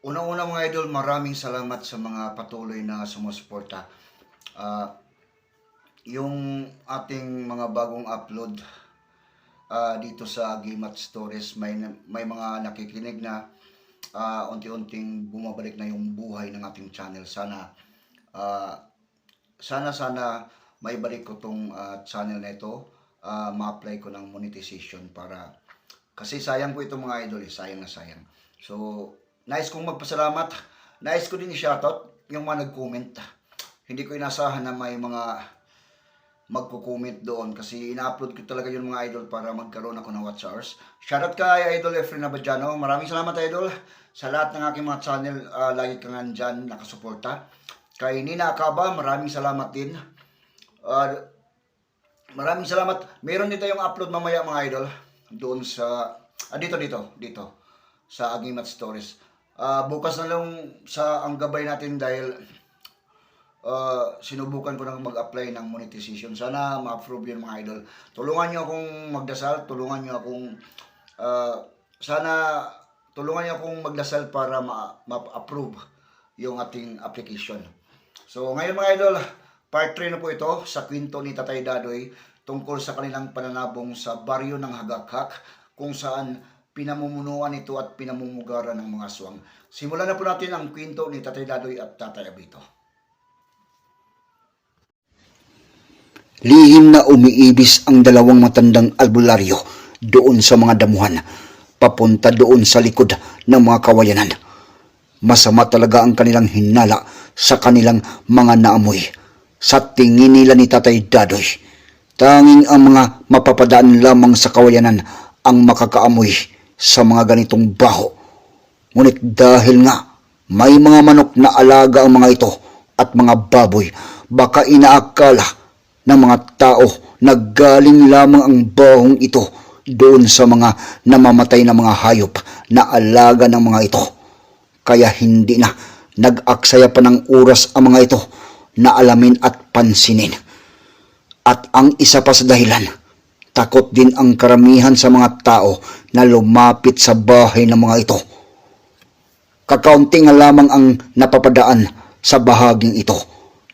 Una-una mga idol, maraming salamat sa mga patuloy na sumusuporta. Ah, yung ating mga bagong upload dito sa Gimat Stories, may mga nakikinig na unti-unting bumabalik na yung buhay ng ating channel. Ah, sana may balik ko tong channel na ito, ma-apply ko ng monetization para kasi sayang po ito mga idol, sayang na sayang. So, nais kong magpasalamat. Nais ko din i-shoutout yung mga nag-comment. Hindi ko inasahan na may mga magko-comment doon kasi ina-upload ko talaga yung mga idol para magkaroon ako ng watch hours. Shoutout kay Idol Efren Abadiano. Maraming salamat idol sa lahat ng aking mga channel. Lagi ka nga dyan nakasuporta. Kay Nina Acaba, maraming salamat din. Maraming salamat. Meron din tayong upload mamaya mga idol doon sa dito sa Agimat Stories. Bukas na lang sa ang gabay natin dahil sinubukan ko na mag-apply ng monetization. Sana ma-approve yun mga idol. Tulungan nyo akong magdasal, tulungan nyo akong tulungan nyo akong magdasal para ma-approve yung ating application. So ngayon mga idol, part 3 na po ito sa kwento ni Tatay Dadoy tungkol sa kanilang pananabong sa baryo ng Hagakhak kung saan pinamumunuan ito at pinamumugaran ng mga aswang. Simulan na po natin ang kwento ni Tatay Dadoy at Tatay Abito. Lihim na umiibis ang dalawang matandang albularyo doon sa mga damuhan, papunta doon sa likod ng mga kawayanan. Masama talaga ang kanilang hinala sa kanilang mga naamoy. Sa tingin nila ni Tatay Dadoy, tanging ang mga mapapadaan lamang sa kawayanan ang makakaamoy sa mga ganitong baho. Ngunit dahil nga may mga manok na alaga ang mga ito at mga baboy, baka inaakala ng mga tao na galing lamang ang bahong ito doon sa mga namamatay na mga hayop na alaga ng mga ito. Kaya hindi na nag-aksaya pa ng oras ang mga ito na alamin at pansinin. At ang isa pa sa dahilan, takot din ang karamihan sa mga tao na lumapit sa bahay ng mga ito. Kakaunti nga lamang ang napapadaan sa bahaging ito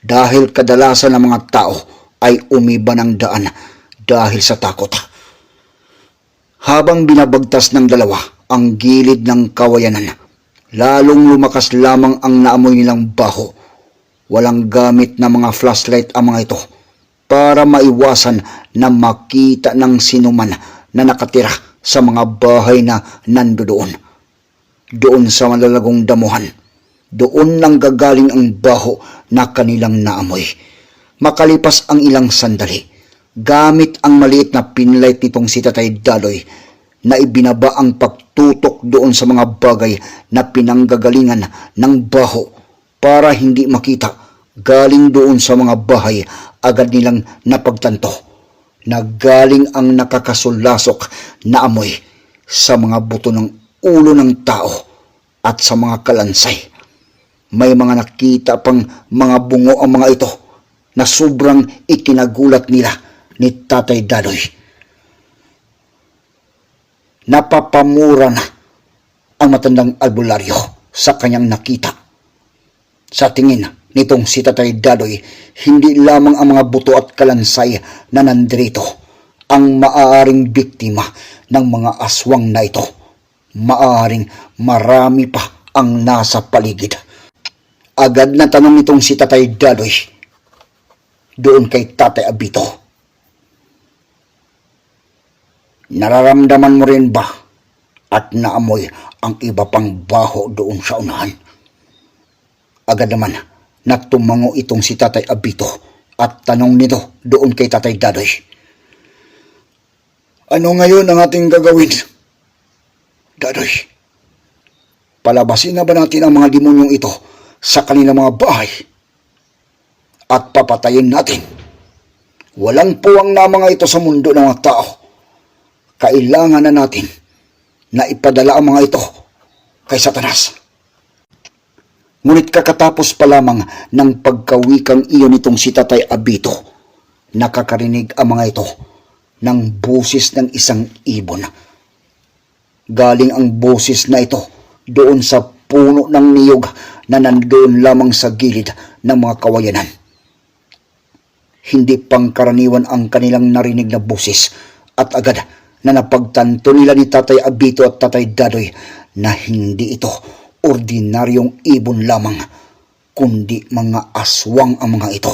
dahil kadalasan ng mga tao ay umiba ng daan dahil sa takot. Habang binabagtas ng dalawa ang gilid ng kawayanan, lalong lumakas lamang ang naamoy nilang baho. Walang gamit na mga flashlight ang mga ito para maiwasan na makita ng sinuman na nakatira sa mga bahay na nandoon. Doon sa malalagong damuhan, doon nang gagaling ang baho na kanilang naamoy. Makalipas ang ilang sandali, gamit ang maliit na pinlight nitong si Tatay Dadoy na ibinaba ang pagtutok doon sa mga bagay na pinanggagalingan ng baho para hindi makita galing doon sa mga bahay. Agad nilang napagtanto na galing ang nakakasulasok na amoy sa mga buto ng ulo ng tao at sa mga kalansay. May mga nakita pang mga bungo ang mga ito na sobrang ikinagulat nila ni Tatay Dadoy. Napapamura na ang matandang albularyo sa kanyang nakita. Sa tingin nitong si Tatay Dadoy, hindi lamang ang mga buto at kalansay na nandirito ang maaaring biktima ng mga aswang na ito. Maaaring marami pa ang nasa paligid. Agad na tanong nitong si Tatay Dadoy doon kay Tatay Abito, nararamdaman mo rin ba at naamoy ang iba pang baho doon sa unahan? Agad naman nagtumango itong si Tatay Abito at tanong nito doon kay Tatay Dadoy, ano ngayon ang ating gagawin? Dadoy, palabasin na ba natin ang mga demonyong ito sa kanilang mga bahay at papatayin natin? Walang puwang na mga ito sa mundo ng mga tao. Kailangan na natin na ipadala ang mga ito kay Satanas. Ngunit kakatapos pa lamang ng pagkawikang iyon nitong si Tatay Abito, nakakarinig ang mga ito ng boses ng isang ibon. Galing ang boses na ito doon sa puno ng niyog na nandoon lamang sa gilid ng mga kawayanan. Hindi pangkaraniwan ang kanilang narinig na boses at agad na napagtanto nila ni Tatay Abito at Tatay Dadoy na hindi ito ordinaryong ibon lamang, kundi mga aswang ang mga ito.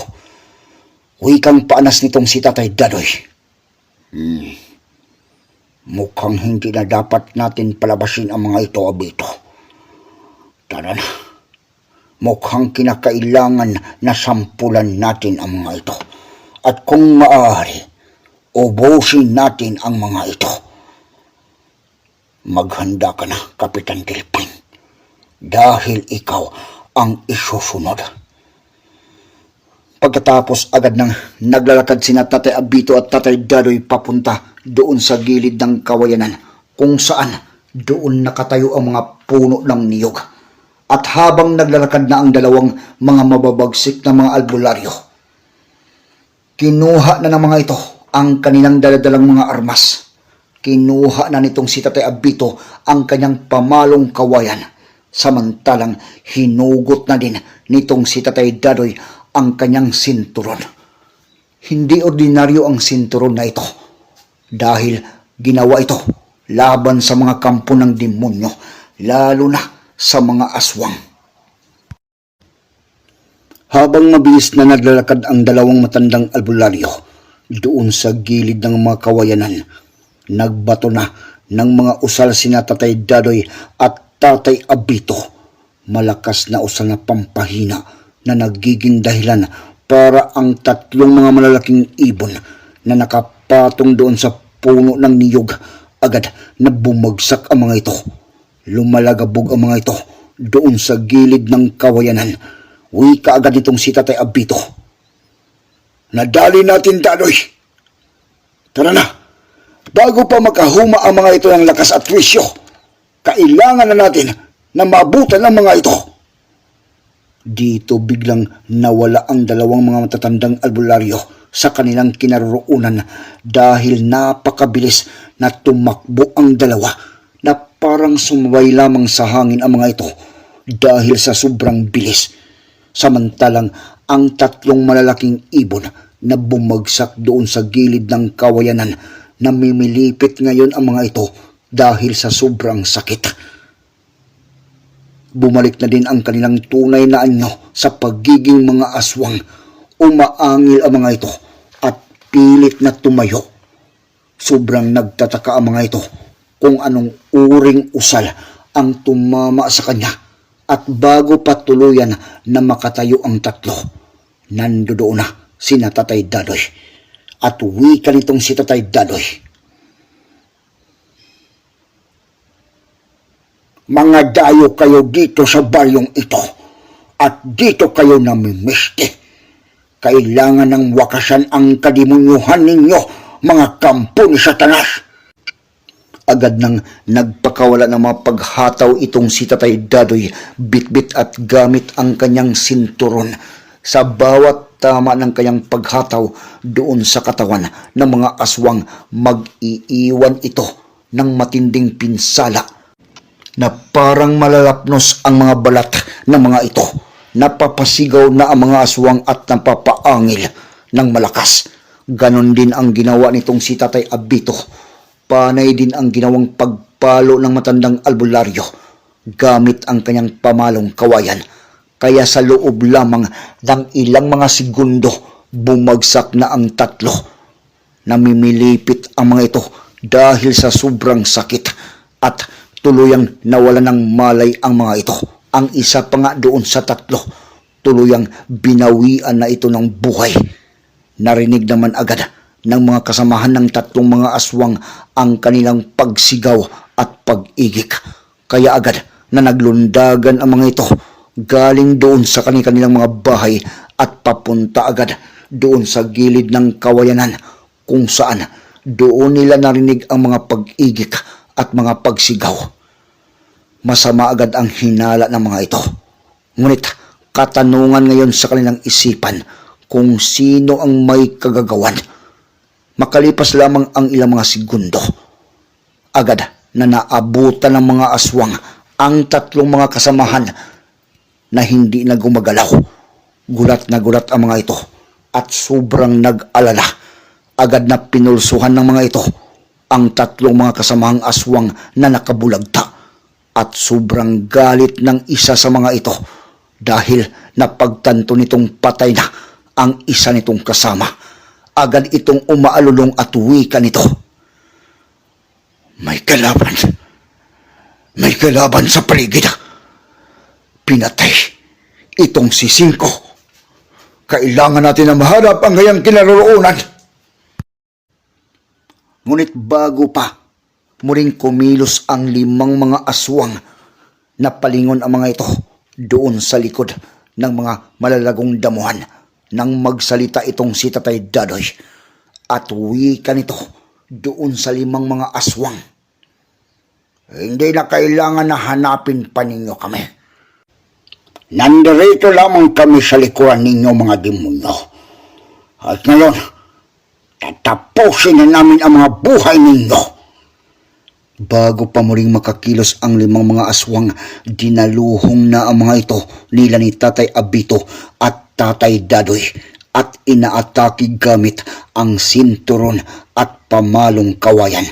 Wikang paanas nitong si Tatay Dadoy. Mukhang hindi na dapat natin palabasin ang mga ito, Abito. Tara na. Mukhang kinakailangan na sampulan natin ang mga ito. At kung maaari, ubusin natin ang mga ito. Maghanda ka na, Kapitan Tilpin. Dahil ikaw ang isusunod. Pagkatapos agad nang naglalakad sina Tatay Abito at Tatay Dadoy papunta doon sa gilid ng kawayanan, kung saan doon nakatayo ang mga puno ng niyog. At habang naglalakad na ang dalawang mga mababagsik na mga albularyo, kinuha na ng mga ito ang kanilang daladalang mga armas. Kinuha na nitong si Tatay Abito ang kanyang pamalong kawayan. Samantalang hinugot na din nitong si Tatay Dadoy ang kanyang sinturon. Hindi ordinaryo ang sinturon na ito dahil ginawa ito laban sa mga kampo ng demonyo, lalo na sa mga aswang. Habang mabilis na naglalakad ang dalawang matandang albularyo doon sa gilid ng mga kawayanan, nagbato na ng mga usal sina Tatay Dadoy at Tatay Abito. Malakas na usal na pampahina na nagiging dahilan para ang tatlong mga malalaking ibon na nakapatong doon sa puno ng niyog agad na bumagsak ang mga ito. Lumalagabog ang mga ito doon sa gilid ng kawayanan. Wika agad itong si Tatay Abito. Nadali natin, Dadoy. Tara na. Bago pa makahuma ang mga ito ng lakas at wisyo, kailangan na natin na maabutan ang mga ito. Dito biglang nawala ang dalawang mga matatandang albularyo sa kanilang kinaroroonan dahil napakabilis na tumakbo ang dalawa na parang sumabay lamang sa hangin ang mga ito dahil sa sobrang bilis. Samantalang ang tatlong malalaking ibon na bumagsak doon sa gilid ng kawayanan, namimilipit ngayon ang mga ito dahil sa sobrang sakit. Bumalik na din ang kanilang tunay na anyo sa pagiging mga aswang. Umaangil ang mga ito at pilit na tumayo. Sobrang nagtataka ang mga ito kung anong uring usal ang tumama sa kanya. At bago pa tuluyan na makatayo ang tatlo, nandoon na sina Tatay Dadoy. At wika nitong si Tatay Dadoy. Mga dayo kayo dito sa baryong ito at dito kayo namimisti. Kailangan ng wakasan ang kademonyuhan ninyo, mga kampo ni Satanas. Agad nang nagpakawala ng mga paghataw itong si Tatay Dadoy, bitbit at gamit ang kanyang sinturon. Sa bawat tama ng kanyang paghataw doon sa katawan ng mga aswang, mag-iiwan ito ng matinding pinsala na parang malalapnos ang mga balat ng mga ito. Napapasigaw na ang mga aswang at napapaangil ng malakas. Ganon din ang ginawa nitong si Tatay Abito. Panay din ang ginawang pagpalo ng matandang albularyo gamit ang kanyang pamalong kawayan. Kaya sa loob lamang ng ilang mga segundo, bumagsak na ang tatlo. Namimilipit ang mga ito dahil sa sobrang sakit at tuluyang nawala ng malay ang mga ito. Ang isa pa nga doon sa tatlo, tuluyang binawian na ito ng buhay. Narinig naman agad ng mga kasamahan ng tatlong mga aswang ang kanilang pagsigaw at pag-igik. Kaya agad na naglundagan ang mga ito galing doon sa kanilang mga bahay at papunta agad doon sa gilid ng kawayanan kung saan doon nila narinig ang mga pag-igik at mga pagsigaw. Masama agad ang hinala ng mga ito. Ngunit katanungan ngayon sa kanilang isipan kung sino ang may kagagawan. Makalipas lamang ang ilang mga segundo, agad na naabutan ng mga aswang ang tatlong mga kasamahan na hindi na gumagalaw. Gulat na gulat ang mga ito at sobrang nag-alala. Agad na pinulsuhan ng mga ito ang tatlong mga kasamahang aswang na nakabulagta at sobrang galit ng isa sa mga ito dahil napagtanto nitong patay na ang isa nitong kasama. Agad itong umaalulong at wika nito. May kalaban. May kalaban sa paligid. Pinatay itong si Cinco. Kailangan natin na mahanap ang kanyang kinaroroonan. Ngunit bago pa muling kumilos ang 5 mga aswang, napalingon ang mga ito doon sa likod ng mga malalagong damuhan nang magsalita itong si Tatay Dadoy at wika nito doon sa 5 mga aswang. Hindi na kailangan na hanapin pa ninyo kami. Nandirito lamang kami sa likuran ninyo, mga demonyo. At ngayon, tatapusin na namin ang mga buhay ninyo. Bago pa muling makakilos ang 5 mga aswang, dinaluhong na ang mga ito nila ni Tatay Abito at Tatay Dadoy at inaatake gamit ang sinturon at pamalong kawayan.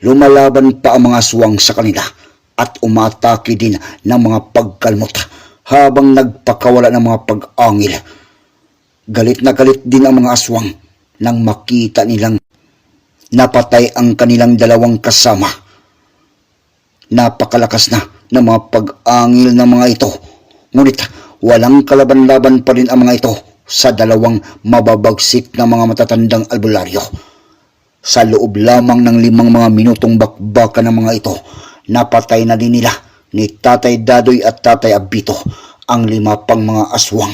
Lumalaban pa ang mga aswang sa kanila at umatake din ng mga pagkalmot habang nagpakawala ng mga pag-angil. Galit na galit din ang mga aswang nang makita nilang napatay ang kanilang 2 kasama. Napakalakas na ng mga pag-angil ng mga ito. Ngunit walang kalaban-laban pa rin ang mga ito sa 2 mababagsik na mga matatandang albularyo. Sa loob lamang ng 5 mga minutong bakbakan ng mga ito, napatay na din nila ni Tatay Dadoy at Tatay Abito ang 5 pang mga aswang.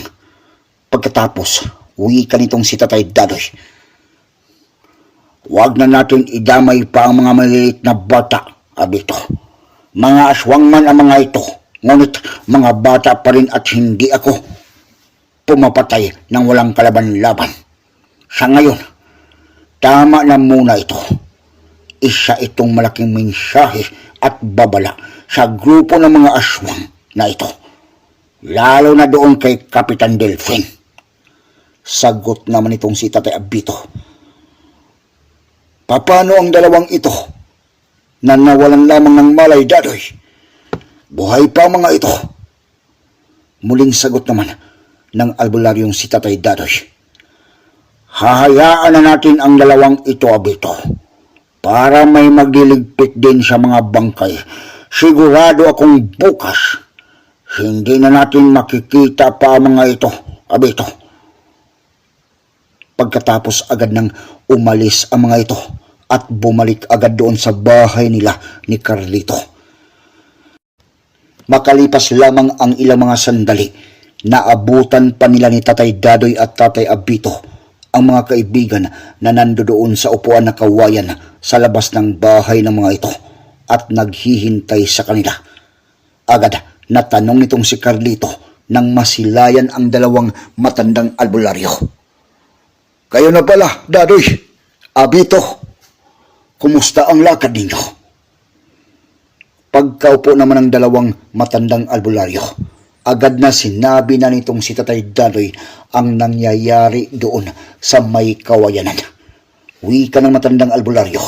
Pagkatapos, wika nitong si Tatay Dadoy. Huwag na natin idamay pa ang mga maliliit na bata, Abito. Mga aswang man ang mga ito, ngunit mga bata pa rin at hindi ako pumapatay ng walang kalaban-laban. Sa ngayon, tama na muna ito. Isa itong malaking mensahe at babala sa grupo ng mga aswang na ito, lalo na doon kay Kapitan Delfin. Sagot naman itong si Tatay Abito. Paano ang 2 ito na nawalan lamang ng malay, Dadoy? Buhay pa mga ito. Muling sagot naman ng albularyong si Tatay Dadoy. Hahayaan na natin ang 2 ito, Abito, para may magliligpit din sa mga bangkay. Sigurado akong bukas hindi na natin makikita pa ang mga ito, Abito. Pagkatapos agad nang umalis ang mga ito at bumalik agad doon sa bahay nila ni Carlito. Makalipas lamang ang ilang mga sandali, naabutan pa nila ni Tatay Dadoy at Tatay Abito ang mga kaibigan na nandoon sa upuan na kawayan sa labas ng bahay ng mga ito at naghihintay sa kanila. Agad na tanong nitong si Carlito nang masilayan ang 2 matandang albularyo. Kayo na pala, Dadoy, Abito, kumusta ang lakad ninyo? Pagkaupo naman ng 2 matandang albularyo, agad na sinabi na nitong si Tatay Dadoy ang nangyayari doon sa may kawayanan. Wika ng matandang albularyo.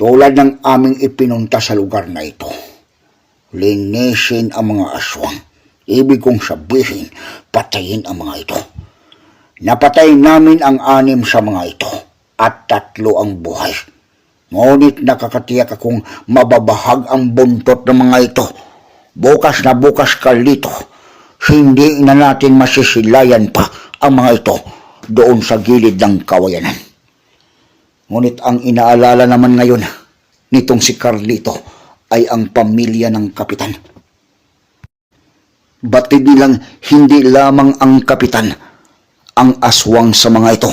Tulad ng aming ipinunta sa lugar na ito, linisin ang mga aswang. Ibig kong sabihin, patayin ang mga ito. Napatay namin ang 6 sa mga ito at 3 ang buhay. Ngunit nakakatiyak akong mababahag ang buntot ng mga ito. Bukas na bukas, Carlito, hindi na natin masisilayan pa ang mga ito doon sa gilid ng kawayanan. Ngunit ang inaalala naman ngayon nitong si Carlito ay ang pamilya ng kapitan. Batid nilang hindi lamang ang kapitan ang aswang sa mga ito,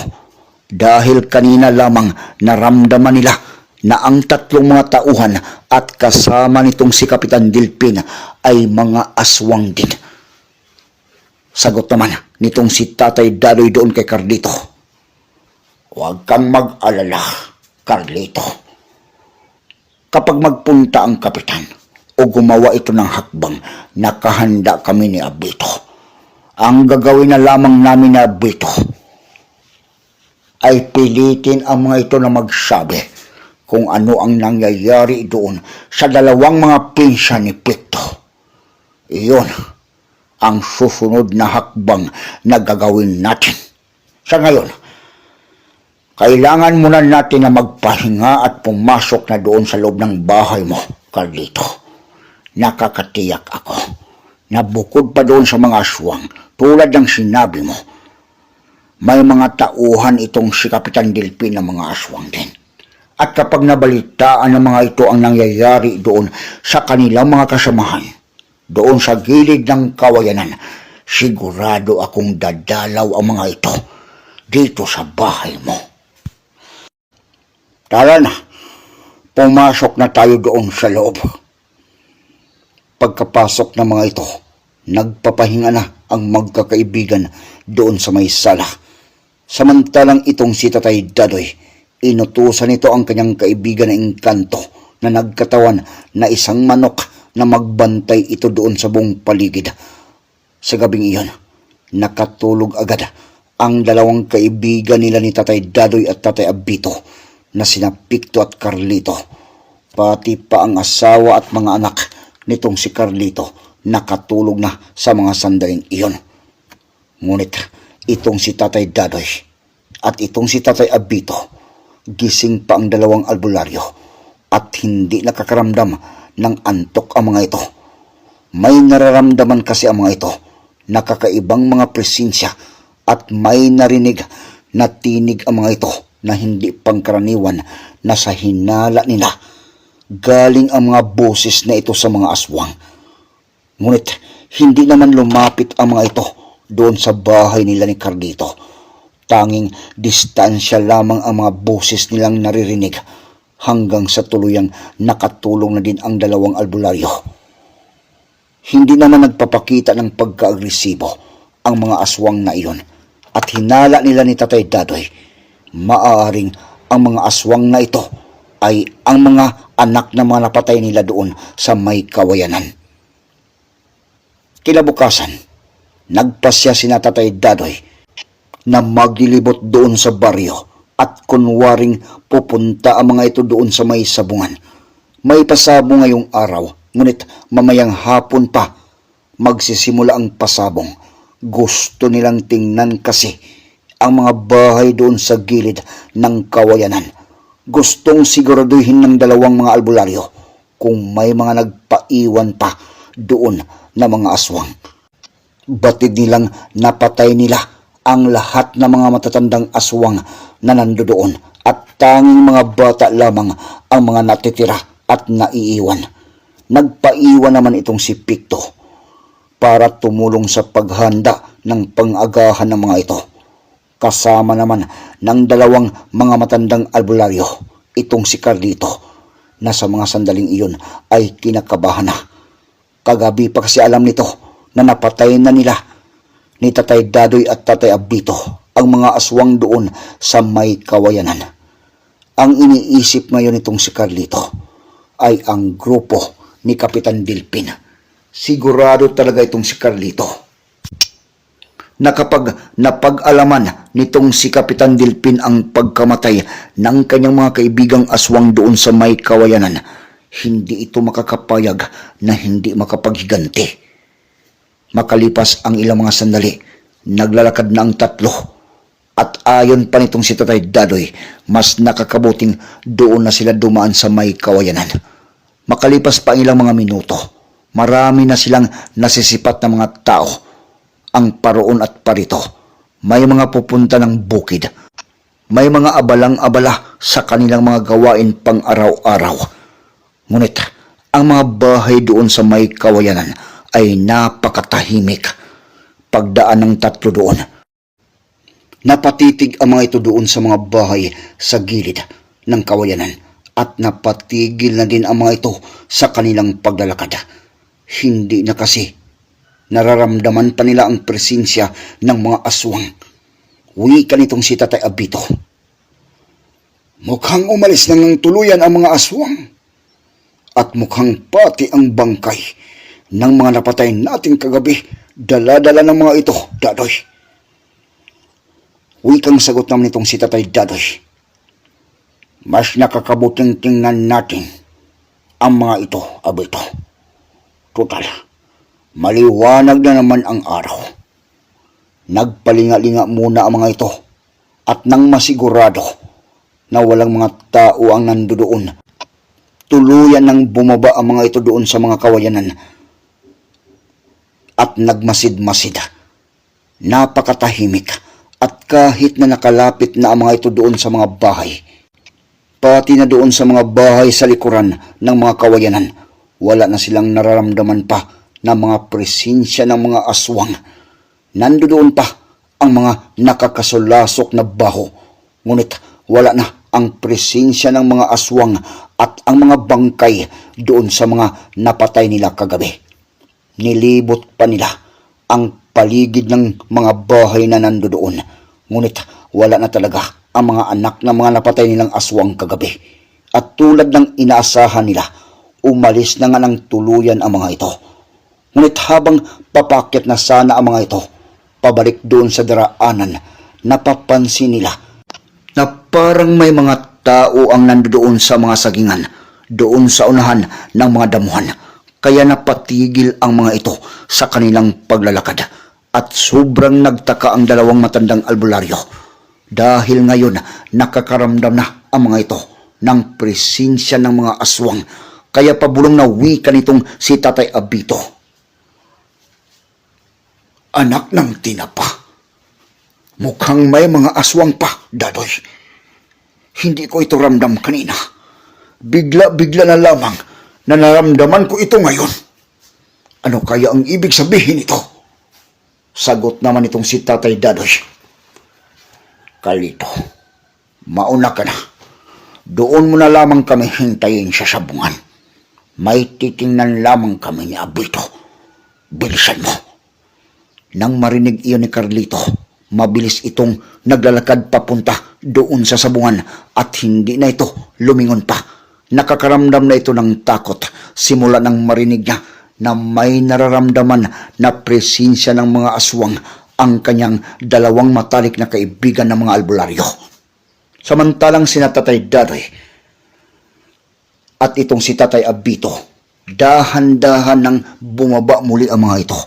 dahil kanina lamang naramdaman nila na ang 3 mga tauhan at kasama nitong si Kapitan Delfin ay mga aswang din. Sagot naman nitong si Tatay Dadoy doon kay Carlito. Huwag kang mag-alala, Carlito. Kapag magpunta ang kapitan o gumawa ito ng hakbang, nakahanda kami ni Abito. Ang gagawin na lamang namin ni Abito ay pilitin ang mga ito na magsabi kung ano ang nangyayari doon sa dalawang mga pinsya ni Pito. Iyon ang susunod na hakbang na gagawin natin. Sa ngayon, kailangan muna natin na magpahinga at pumasok na doon sa loob ng bahay mo, Carlito. Nakakatiyak ako na bukod pa doon sa mga aswang, tulad ng sinabi mo, may mga tauhan itong si Kapitan Delpin ng mga aswang din. At kapag nabalitaan ng mga ito ang nangyayari doon sa kanilang mga kasamahan, doon sa gilid ng kawayanan, sigurado akong dadalaw ang mga ito dito sa bahay mo. Tara na, pumasok na tayo doon sa loob. Pagkapasok ng mga ito, nagpapahinga na ang magkakaibigan doon sa may sala. Samantalang itong si Tatay Dadoy, inutusan nito ang kanyang kaibigan na engkanto na nagkatawan na isang manok na magbantay ito doon sa buong paligid. Sa gabing iyon, nakatulog agad ang dalawang kaibigan nila ni Tatay Dadoy at Tatay Abito na sina Picto at Carlito. Pati pa ang asawa at mga anak nitong si Carlito nakatulog na sa mga sandaling iyon. Ngunit itong si Tatay Dadoy at itong si Tatay Abito, gising pa ang dalawang albularyo at hindi nakakaramdam ng antok ang mga ito. May nararamdaman kasi ang mga ito na kakaibang mga presensya at may narinig na tinig ang mga ito na hindi pangkaraniwan na sa hinala nila galing ang mga boses na ito sa mga aswang. Ngunit hindi naman lumapit ang mga ito doon sa bahay nila ni Carlito. Tanging distansya lamang ang mga boses nilang naririnig hanggang sa tuluyang nakatulong na din ang dalawang albularyo. Hindi naman nagpapakita ng pagka-agresibo ang mga aswang na iyon at hinala nila ni Tatay Dadoy. Maaaring ang mga aswang na ito ay ang mga anak na mga napatay nila doon sa may kawayanan. Kinabukasan, nagpasya si Tatay Dadoy na maglilibot doon sa baryo at kunwaring pupunta ang mga ito doon sa may sabungan. May pasabong ngayong araw, ngunit mamayang hapon pa magsisimula ang pasabong. Gusto nilang tingnan kasi ang mga bahay doon sa gilid ng kawayanan. Gustong siguraduhin ng dalawang mga albularyo kung may mga nagpaiwan pa doon na mga aswang. Batid nilang napatay nila ang lahat ng mga matatandang aswang na nandoon at tanging mga bata lamang ang mga natitira at naiiwan. Nagpaiwan naman itong si Picto para tumulong sa paghanda ng pang-agahan ng mga ito. Kasama naman ng dalawang mga matandang albularyo, itong si Carlito, na sa mga sandaling iyon ay kinakabahan na. Kagabi pa kasi alam nito na napatay na nila ni Tatay Dadoy at Tatay Abito ang mga aswang doon sa may kawayanan. Ang iniisip ngayon itong si Carlito ay ang grupo ni Kapitan Delpin. Sigurado talaga itong si Carlito na kapag napag-alaman nitong si Kapitan Delpin ang pagkamatay ng kanyang mga kaibigang aswang doon sa may kawayanan, hindi ito makakapayag na hindi makapaghiganti. Makalipas ang ilang mga sandali, naglalakad na ang tatlo at ayon pa nitong si Tatay Dadoy, mas nakakabuting doon na sila dumaan sa may kawayanan. Makalipas pa ang ilang mga minuto, marami na silang nasisipat na mga tao ang paroon at parito. May mga pupunta ng bukid. May mga abalang-abala sa kanilang mga gawain pang araw-araw. Ngunit ang mga bahay doon sa may kawayanan ay napakatahimik. Pagdaan ng tatlo doon, napatitig ang mga ito doon sa mga bahay sa gilid ng kawayanan at napatigil na din ang mga ito sa kanilang paglalakad. Hindi na kasi nararamdaman pa nila ang presensya ng mga aswang. Wika nitong si Tatay Abito, mukhang umalis na ng tuluyan ang mga aswang. at mukhang pati ang bangkay ng mga napatay nating kagabi, dala-dala ng mga ito, Dadoy. Wikang sagot naman itong si Tatay Dadoy. Mas nakakabuting tingnan natin ang mga ito, Abito. Total, maliwanag na naman ang araw. Nagpalinga-linga muna ang mga ito at nang masigurado na walang mga tao ang nandoon, tuluyan nang bumaba ang mga ito doon sa mga kawayanan at nagmasid-masid. Napakatahimik at kahit na nakalapit na ang mga ito doon sa mga bahay, pati na doon sa mga bahay sa likuran ng mga kawayanan, wala na silang nararamdaman pa na mga presensya ng mga aswang. Nandoon pa ang mga nakakasulasok na baho, ngunit wala na ang presensya ng mga aswang at ang mga bangkay doon sa mga napatay nila kagabi. Nilibot pa nila ang paligid ng mga bahay na nandoon, ngunit wala na talaga ang mga anak ng mga napatay nilang aswang kagabi. At tulad ng inaasahan nila, umalis na nga ng tuluyan ang mga ito. Ngunit habang papakit na sana ang mga ito pabalik doon sa daraanan, napapansin nila na parang may mga tao ang nandoon sa mga sagingan doon sa unahan ng mga damuhan. Kaya napatigil ang mga ito sa kanilang paglalakad at sobrang nagtaka ang dalawang matandang albularyo dahil ngayon nakakaramdam na ang mga ito ng presensya ng mga aswang. Kaya pabulong na wika nitong si Tatay Abito. Anak ng tinapa, mukhang may mga aswang pa, Dadoy. Hindi ko ito ramdam kanina. Bigla-bigla na lamang na naramdaman ko ito ngayon. Ano kaya ang ibig sabihin nito? Sagot naman itong si Tatay Dadoy. Kalito, mauna ka na. Doon mo na lamang kami hintayin sa sabungan. May titingnan lamang kami ni Abito. Bilisan mo. Nang marinig iyon ni Carlito, mabilis itong naglalakad papunta doon sa sabungan at hindi na ito lumingon pa. Nakakaramdam na ito ng takot simula nang marinig niya na may nararamdaman na presensya ng mga aswang ang kanyang dalawang matalik na kaibigan ng mga albularyo. Samantalang sina Tatay Dadoy at itong si Tatay Abito, dahan-dahan nang bumaba muli ang mga ito.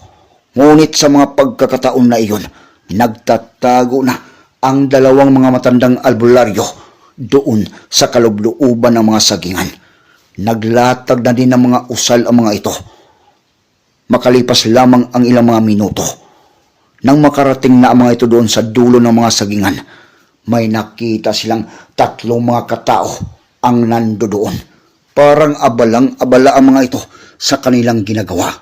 Ngunit sa mga pagkakataon na iyon, nagtatago na ang dalawang mga matandang albularyo doon sa kaloob-looban ng mga sagingan. Naglatag na din ng mga usal ang mga ito. Makalipas lamang ang ilang mga minuto, nang makarating na ang mga ito doon sa dulo ng mga sagingan, may nakita silang tatlong mga katao ang nandoon. Parang abalang-abala ang mga ito sa kanilang ginagawa.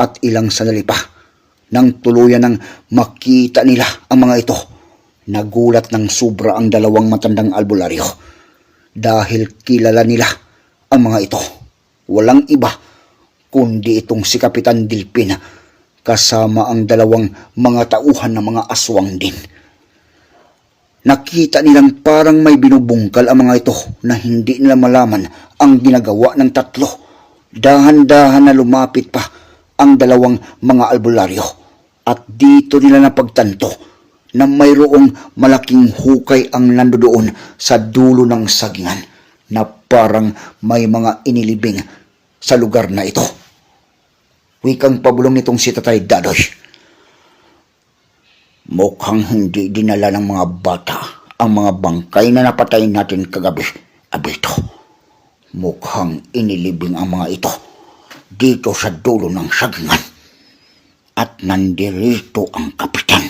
At ilang sandali pa, nang tuluyan ng makita nila ang mga ito, nagulat ng sobra ang dalawang matandang albularyo dahil kilala nila ang mga ito. Walang iba kundi itong si Kapitan Dilpin kasama ang dalawang mga tauhan ng mga aswang din. Nakita nilang parang may binubungkal ang mga ito na hindi nila malaman ang ginagawa ng tatlo. Dahan-dahan na lumapit pa ang dalawang mga albularyo at dito nila napagtanto na mayroong malaking hukay ang nandoon sa dulo ng sagingan na parang may mga inilibing sa lugar na ito. Wikang pabulong nitong si Tatay Dadoy. Mukhang hindi dinala ng mga bata ang mga bangkay na napatay natin kagabi, Abito. Mukhang inilibing ang mga ito dito sa dulo ng sagingan at nandirito ang kapitan.